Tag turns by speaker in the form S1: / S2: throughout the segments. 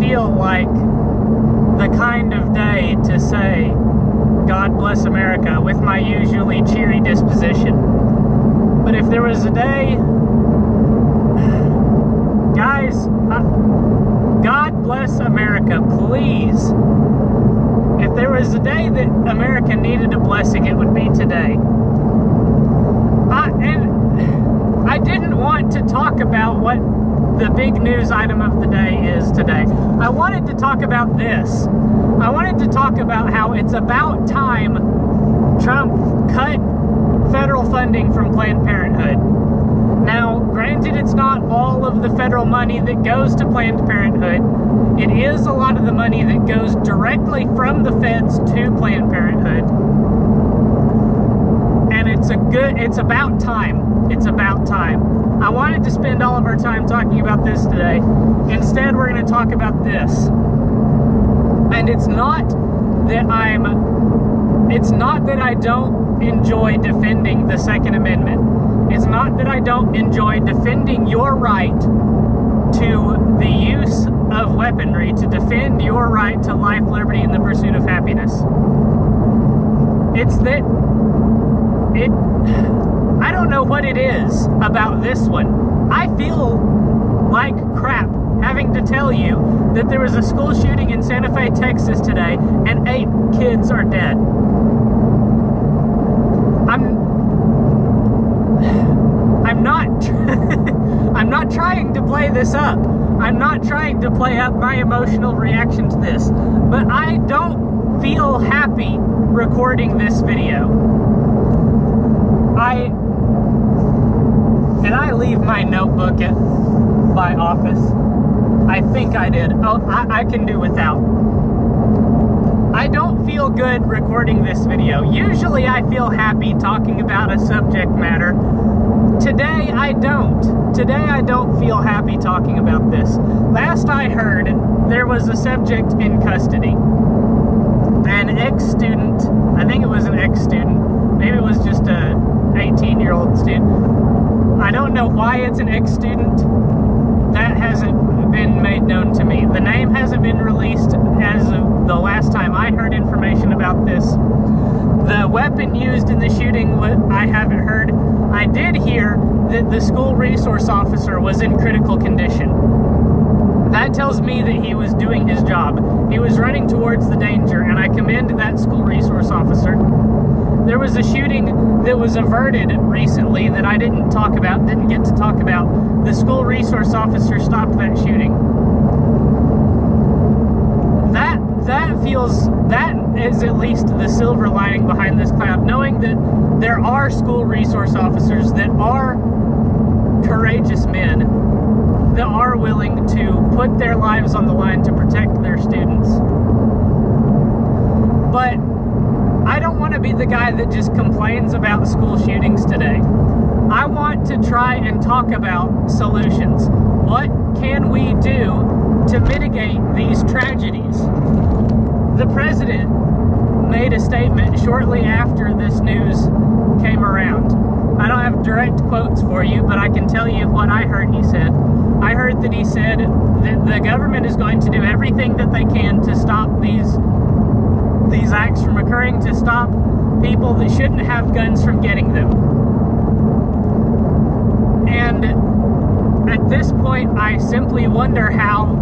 S1: feel like the kind of day to say, God bless America, with my usually cheery disposition. But if there was a day, guys, God bless America, please. If there was a day that America needed a blessing, it would be today. And I didn't want to talk about what the big news item of the day is today. I wanted to talk about this. I wanted to talk about how it's about time Trump cut federal funding from Planned Parenthood. Now, granted, it's not all of the federal money that goes to Planned Parenthood. It is a lot of the money that goes directly from the feds to Planned Parenthood. And it's about time. It's about time. I wanted to spend all of our time talking about this today. Instead, we're going to talk about this. And it's not that I don't enjoy defending the Second Amendment. It's not that I don't enjoy defending your right to the use of weaponry, to defend your right to life, liberty, and the pursuit of happiness. It's that I don't know what it is about this one. I feel like crap having to tell you that there was a school shooting in Santa Fe, Texas today, and 8 kids are dead. I'm not trying to play this up. I'm not trying to play up my emotional reaction to this, but I don't feel happy recording this video. Did I leave my notebook at my office? I think I did. Oh, I can do without. I don't feel good recording this video. Usually I feel happy talking about a subject matter. Today I don't. Today I don't feel happy talking about this. Last I heard, there was a subject in custody. An ex-student, I think it was an ex-student, maybe it was just a 18-year-old student. I don't know why it's an ex-student. That hasn't been made known to me. The name hasn't been released as of the last time I heard information about this. The weapon used in the shooting, I haven't heard. I did hear that the school resource officer was in critical condition. That tells me that he was doing his job. He was running towards the danger, and I commend that school resource officer. There was a shooting that was averted recently that I didn't get to talk about. The school resource officer stopped that shooting. That is at least the silver lining behind this cloud, knowing that there are school resource officers that are courageous men that are willing to put their lives on the line to protect their students. But I don't want to be the guy that just complains about school shootings today. I want to try and talk about solutions. What can we do to mitigate these tragedies? The president made a statement shortly after this news came around. I don't have direct quotes for you, but I can tell you what I heard he said. I heard that he said that the government is going to do everything that they can to stop these acts from occurring, to stop people that shouldn't have guns from getting them. And at this point, I simply wonder how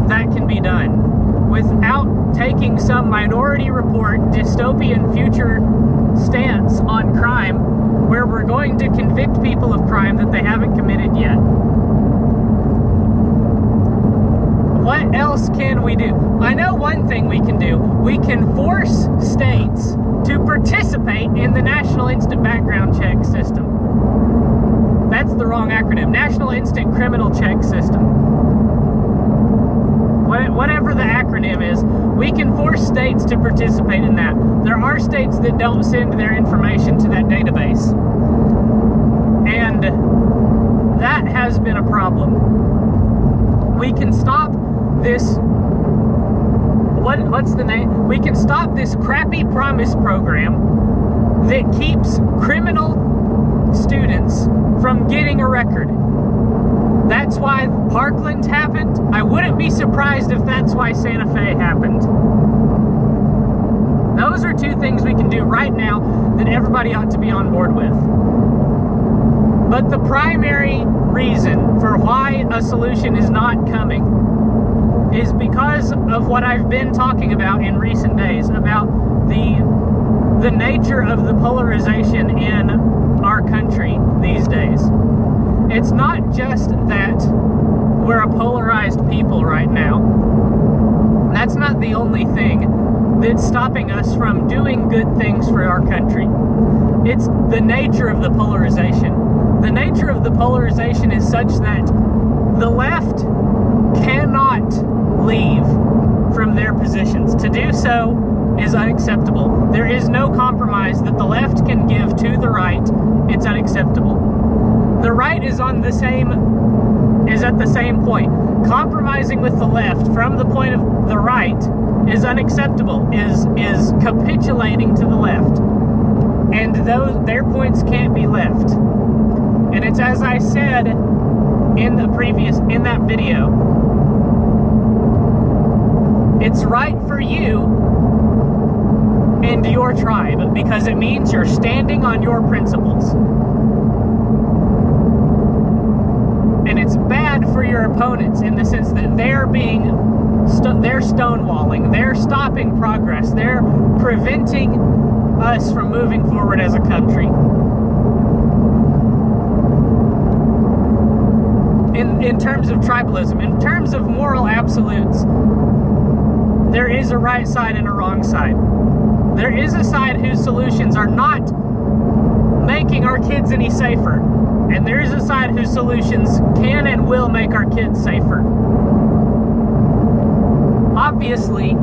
S1: that can be done without taking some Minority Report dystopian future stance on crime, where we're going to convict people of crime that they haven't committed yet. What else can we do? I know one thing we can do. We can force states to participate in the National Instant Background Check System. That's the wrong acronym. National Instant Criminal Check System. Whatever the acronym is, we can force states to participate in that. There are states that don't send their information to that database. And that has been a problem. We can stop this, what's the name? We can stop this crappy promise program that keeps criminal students from getting a record. That that's why Parkland happened, I wouldn't be surprised if that's why Santa Fe happened. Those are two things we can do right now that everybody ought to be on board with. But the primary reason for why a solution is not coming is because of what I've been talking about in recent days, about the nature of the polarization in our country these days. It's not just that we're a polarized people right now. That's not the only thing that's stopping us from doing good things for our country. It's the nature of the polarization. The nature of the polarization is such that the left cannot leave from their positions. To do so is unacceptable. There is no compromise that the left can give to the right. It's unacceptable. The right is at the same point. Compromising with the left from the point of the right is unacceptable, is capitulating to the left. And their points can't be left. And it's as I said in that video, it's right for you and your tribe because it means you're standing on your principles. And it's bad for your opponents in the sense that they're stonewalling, they're stopping progress, they're preventing us from moving forward as a country. In terms of tribalism, in terms of moral absolutes, there is a right side and a wrong side. There is a side whose solutions are not making our kids any safer. And there is a side whose solutions can and will make our kids safer. Obviously,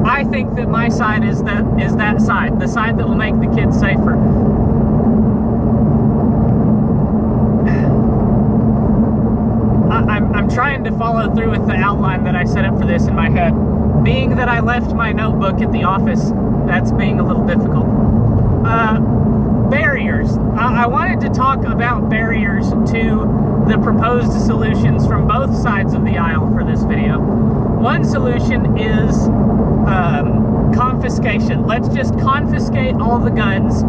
S1: I think that my side is that side, the side that will make the kids safer. I'm trying to follow through with the outline that I set up for this in my head. Being that I left my notebook at the office, that's being a little difficult. Barriers. I wanted to talk about barriers to the proposed solutions from both sides of the aisle for this video. One solution is confiscation. Let's just confiscate all the guns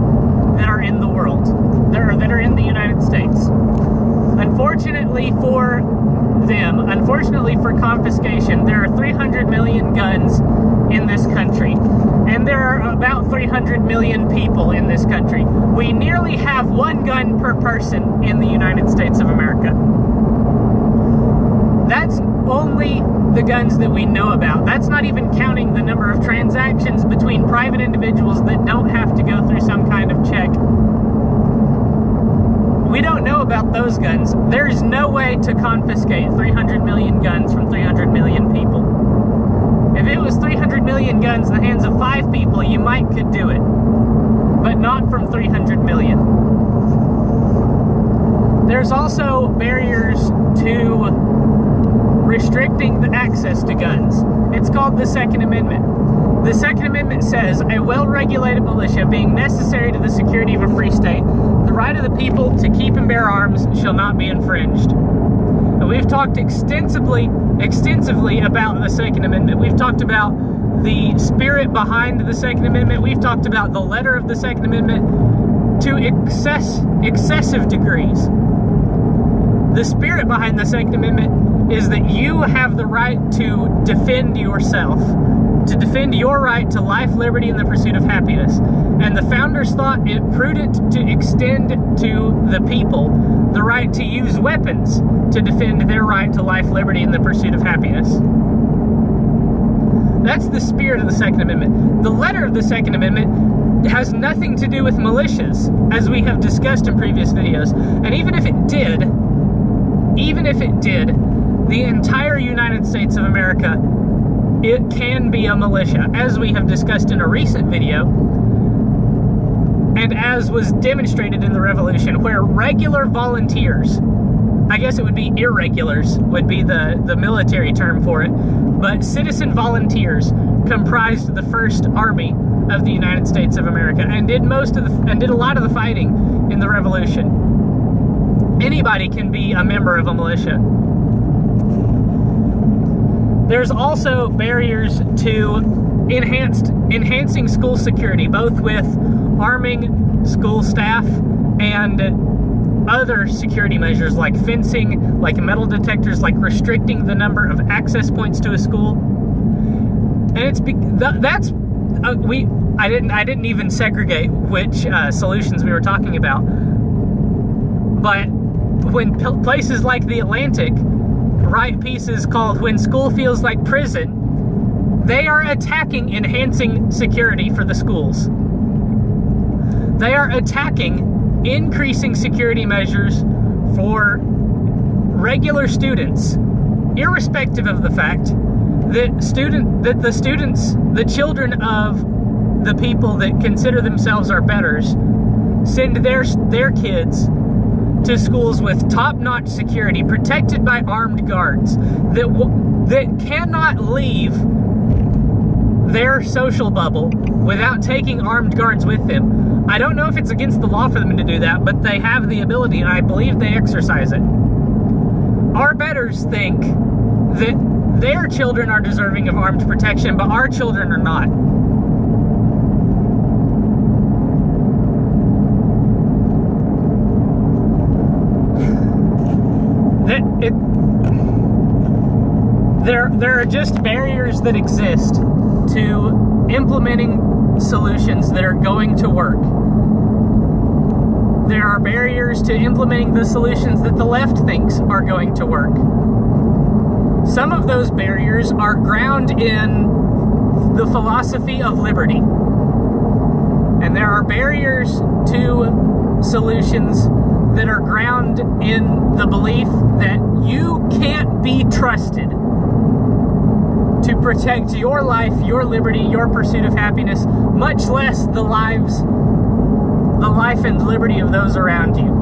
S1: that are in the world, that are in the United States. Unfortunately for confiscation, there are 300 million guns in this country. And there are about 300 million people in this country. We nearly have one gun per person in the United States of America. That's only the guns that we know about. That's not even counting the number of transactions between private individuals that don't have to go through some kind of check. We don't know about those guns. There's no way to confiscate 300 million guns from 300 million people. If it was 300 million guns in the hands of 5 people, you could do it. But not from 300 million. There's also barriers to restricting the access to guns. It's called the Second Amendment. The Second Amendment says, a well-regulated militia being necessary to the security of a free state, the right of the people to keep and bear arms shall not be infringed. And we've talked extensively about the Second Amendment. We've talked about the spirit behind the Second Amendment. We've talked about the letter of the Second Amendment to excessive degrees. The spirit behind the Second Amendment is that you have the right to defend yourself, to defend your right to life, liberty, and the pursuit of happiness. And the founders thought it prudent to extend to the people the right to use weapons to defend their right to life, liberty, and the pursuit of happiness. That's the spirit of the Second Amendment. The letter of the Second Amendment has nothing to do with militias, as we have discussed in previous videos. And even if it did, the entire United States of America, it can be a militia, as we have discussed in a recent video, and as was demonstrated in the Revolution, where regular volunteers, I guess it would be irregulars, would be the military term for it, but citizen volunteers comprised the first army of the United States of America, and did a lot of the fighting in the Revolution. Anybody can be a member of a militia. There's also barriers to enhancing school security, both with arming school staff and other security measures like fencing, like metal detectors, like restricting the number of access points to a school. And I didn't even segregate which solutions we were talking about. But when places like the Atlantic write pieces called "When School Feels Like Prison," they are attacking enhancing security for the schools. They are attacking increasing security measures for regular students, irrespective of the fact that the children of the people that consider themselves our betters send their kids to schools with top-notch security, protected by armed guards that cannot leave their social bubble without taking armed guards with them. I don't know if it's against the law for them to do that, but they have the ability, and I believe they exercise it. Our betters think that their children are deserving of armed protection, but our children are not. There are just barriers that exist to implementing solutions that are going to work. There are barriers to implementing the solutions that the left thinks are going to work. Some of those barriers are ground in the philosophy of liberty. And there are barriers to solutions that are ground in the belief that you can't be trusted to protect your life, your liberty, your pursuit of happiness, much less the life and liberty of those around you.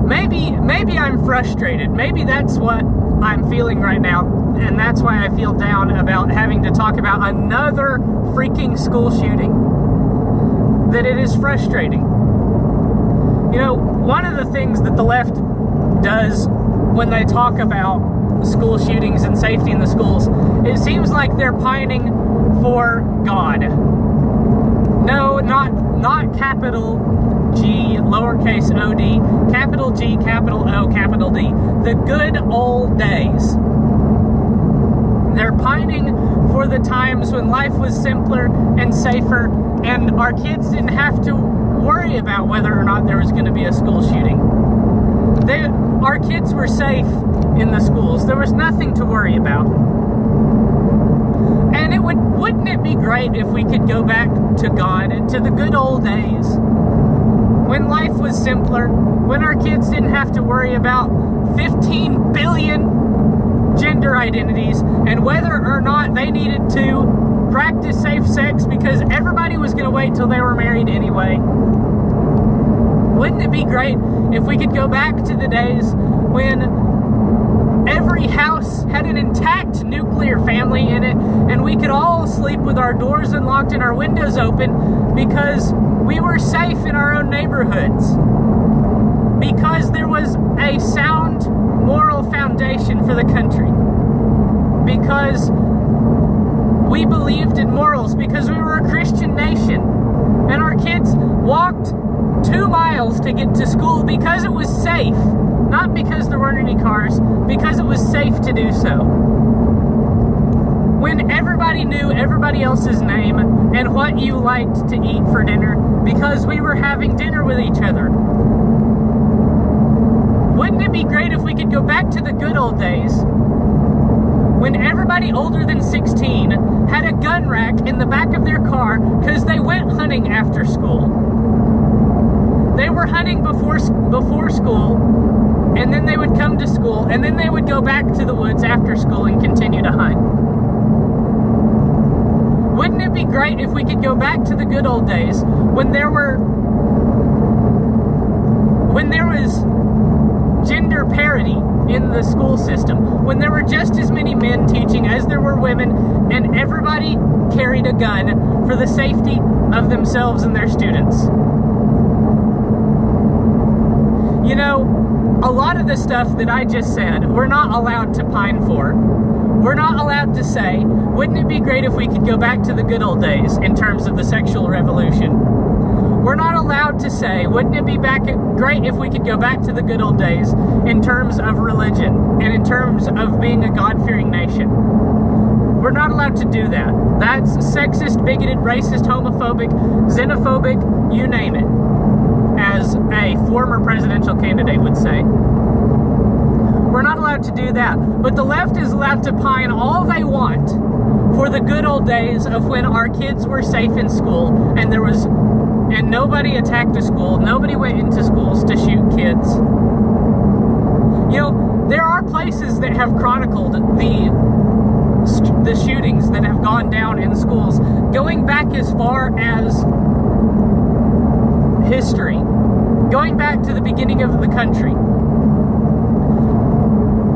S1: Maybe I'm frustrated. Maybe that's what I'm feeling right now, and that's why I feel down about having to talk about another freaking school shooting. That it is frustrating. You know, one of the things that the left does when they talk about school shootings and safety in the schools, it seems like they're pining for God. No, not capital G, lowercase o-d, capital G, capital O, capital D. The good old days. They're pining for the times when life was simpler and safer, and our kids didn't have to worry about whether or not there was going to be a school shooting. Our kids were safe in the schools. There was nothing to worry about. And wouldn't it be great if we could go back to God, to the good old days, when life was simpler, when our kids didn't have to worry about 15 billion gender identities and whether or not they needed to practice safe sex because everybody was going to wait till they were married anyway. Wouldn't it be great if we could go back to the days when every house had an intact nuclear family in it, and we could all sleep with our doors unlocked and our windows open because we were safe in our own neighborhoods? Because there was a sound moral foundation for the country. Because we believed in morals. Because we were a Christian nation. And our kids walked 2 miles to get to school because it was safe. Not because there weren't any cars, because it was safe to do so. When everybody knew everybody else's name and what you liked to eat for dinner because we were having dinner with each other. Wouldn't it be great if we could go back to the good old days when everybody older than 16 had a gun rack in the back of their car because they went hunting after school? They were hunting before school, and then they would come to school, and then they would go back to the woods after school and continue to hunt. Wouldn't it be great if we could go back to the good old days when there was gender parity in the school system, when there were just as many men teaching as there were women, and everybody carried a gun for the safety of themselves and their students? You know, a lot of the the stuff that I just said, we're not allowed to pine for. We're not allowed to say, wouldn't it be great if we could go back to the good old days in terms of the sexual revolution? We're not allowed to say, wouldn't it be great if we could go back to the good old days in terms of religion and in terms of being a God-fearing nation? We're not allowed to do that. That's sexist, bigoted, racist, homophobic, xenophobic, you name it, as a former presidential candidate would say. We're not allowed to do that. But the left is allowed to pine all they want for the good old days of when our kids were safe in school and nobody attacked a school, nobody went into schools to shoot kids. You know, there are places that have chronicled the shootings that have gone down in schools, going back as far as history, going back to the beginning of the country.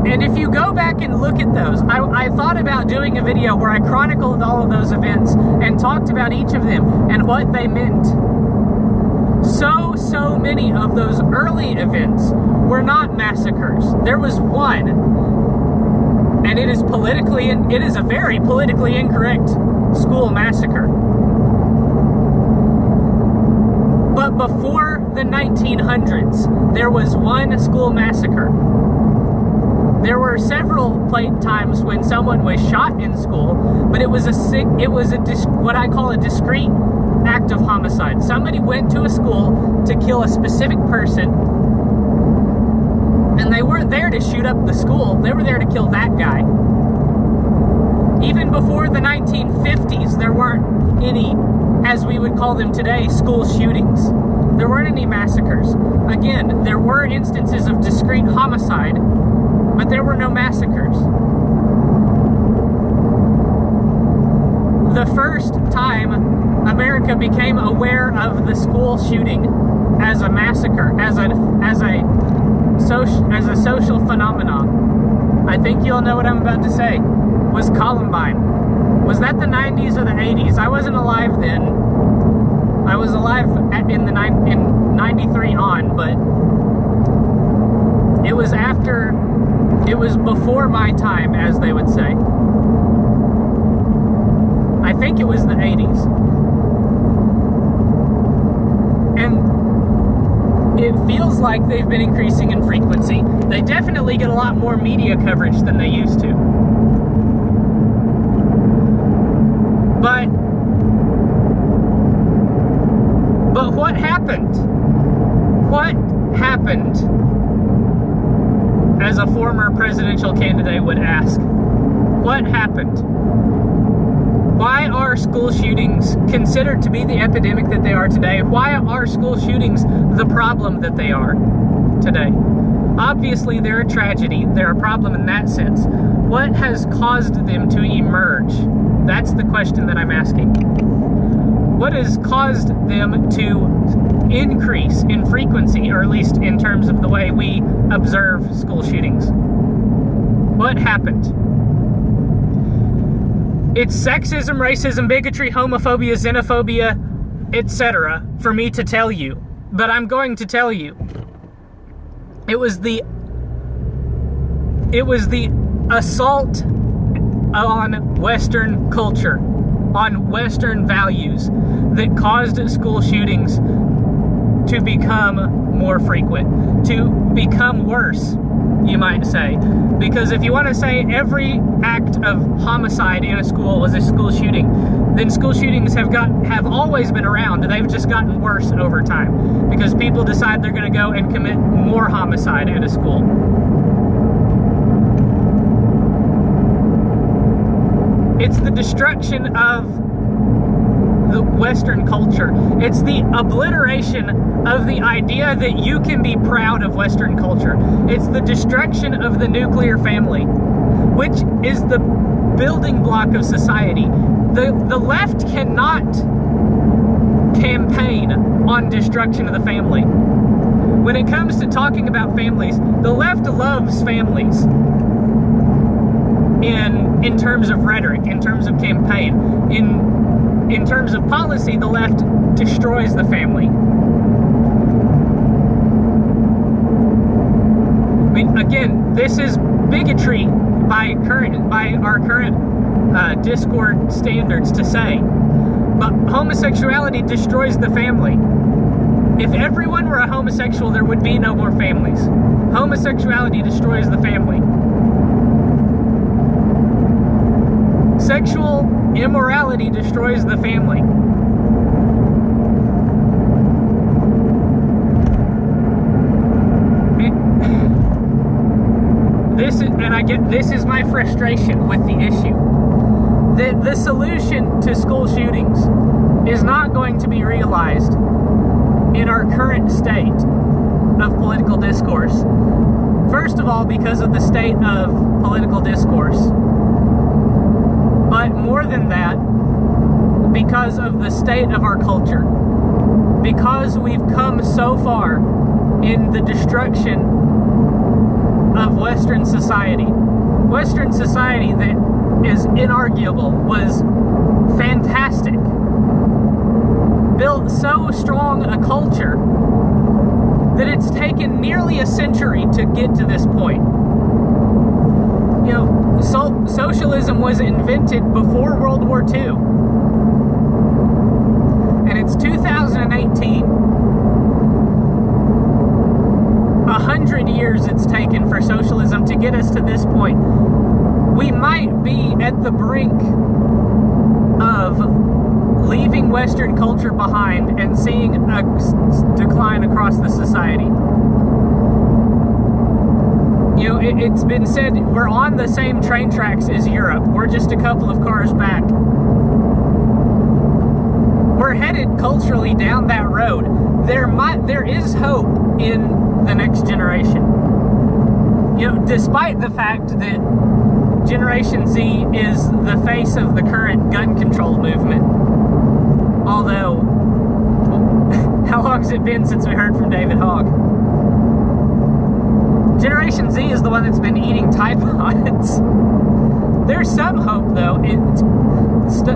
S1: And if you go back and look at those, I thought about doing a video where I chronicled all of those events and talked about each of them and what they meant. So many of those early events were not massacres. There was one, and it is a very politically incorrect school massacre. But before the 1900s, there was one school massacre. There were several times when someone was shot in school, but it was what I call a discrete act of homicide. Somebody went to a school to kill a specific person, and they weren't there to shoot up the school. They were there to kill that guy. Even before the 1950s, there weren't any, as we would call them today, school shootings. There weren't any massacres. Again, there were instances of discrete homicide, but there were no massacres. The first time America became aware of the school shooting as a massacre, as a social phenomenon, I think you'll know what I'm about to say, was Columbine. Was that the 90s or the 80s? I wasn't alive then. I was alive in 93 on, but it was before my time, as they would say. I think it was the 80s. And it feels like they've been increasing in frequency. They definitely get a lot more media coverage than they used to. But what happened? What happened, as a former presidential candidate would ask? What happened? Why are school shootings considered to be the epidemic that they are today? Why are school shootings the problem that they are today? Obviously, they're a tragedy. They're a problem in that sense. What has caused them to emerge? That's the question that I'm asking. What has caused them to increase in frequency, or at least in terms of the way we observe school shootings? What happened? It's sexism, racism, bigotry, homophobia, xenophobia, etc. for me to tell you. But I'm going to tell you. It was the assault on Western culture, on Western values, that caused school shootings to become more frequent, to become worse, you might say. Because if you want to say every act of homicide in a school was a school shooting, then school shootings have always been around. They've just gotten worse over time because people decide they're going to go and commit more homicide at a school. It's the destruction of the Western culture. It's the obliteration of the idea that you can be proud of Western culture. It's the destruction of the nuclear family, which is the building block of society. The left cannot campaign on destruction of the family. When it comes to talking about families, the left loves families. In terms of rhetoric, in terms of campaign, in terms of policy, the left destroys the family. I mean, This is bigotry by our current Discord standards to say. But homosexuality destroys the family. If everyone were a homosexual, there would be no more families. Homosexuality destroys the family. Sexual immorality destroys the family. This is my frustration with the issue. The solution to school shootings is not going to be realized in our current state of political discourse. First of all, because of the state of political discourse. But more than that, because of the state of our culture. Because we've come so far in the destruction of Western society. Western society that is inarguable, was fantastic. Built so strong a culture that it's taken nearly a century to get to this point. You know, socialism was invented before World War II. And it's 2018. 100 years it's taken for socialism to get us to this point. We might be at the brink of leaving Western culture behind and seeing a decline across the society. You know, it's been said we're on the same train tracks as Europe. We're just a couple of cars back. We're headed culturally down that road. There is hope in the next generation. You know, despite the fact that Generation Z is the face of the current gun control movement. Although, how long has it been since we heard from David Hogg? Generation Z is the one that's been eating Tide Pods. There's some hope, though.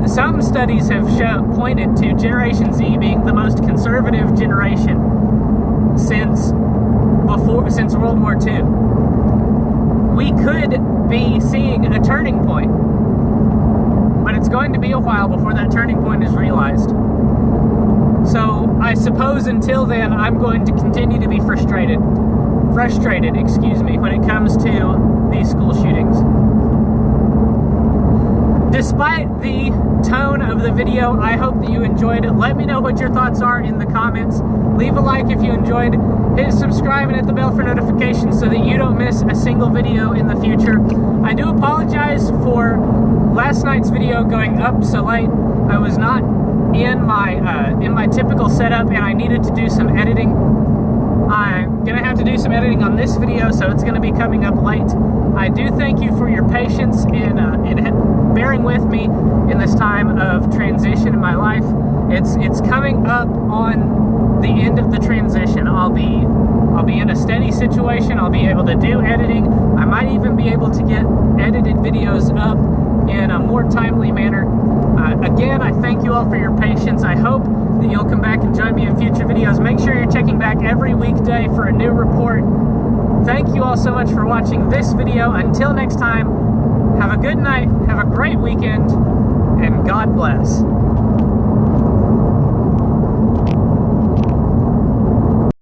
S1: Some studies have pointed to Generation Z being the most conservative generation since World War II. We could be seeing a turning point, but it's going to be a while before that turning point is realized. So I suppose until then, I'm going to continue to be frustrated, when it comes to these school shootings. Despite the tone of the video, I hope that you enjoyed it. Let me know what your thoughts are in the comments. Leave a like if you enjoyed. Hit subscribe and hit the bell for notifications so that you don't miss a single video in the future. I do apologize for last night's video going up so late. I was not in my typical setup and I needed to do some editing. I'm going to have to do some editing on this video, so it's going to be coming up late. I do thank you for your patience in bearing with me in this time of transition in my life. It's coming up on the end of the transition. I'll be in a steady situation. I'll be able to do editing. I might even be able to get edited videos up in a more timely manner. Again, I thank you all for your patience. I hope that you'll come back and join me in future videos. Make sure you're checking back every weekday for a new report. Thank you all so much for watching this video. Until next time, have a good night, have a great weekend, and God bless.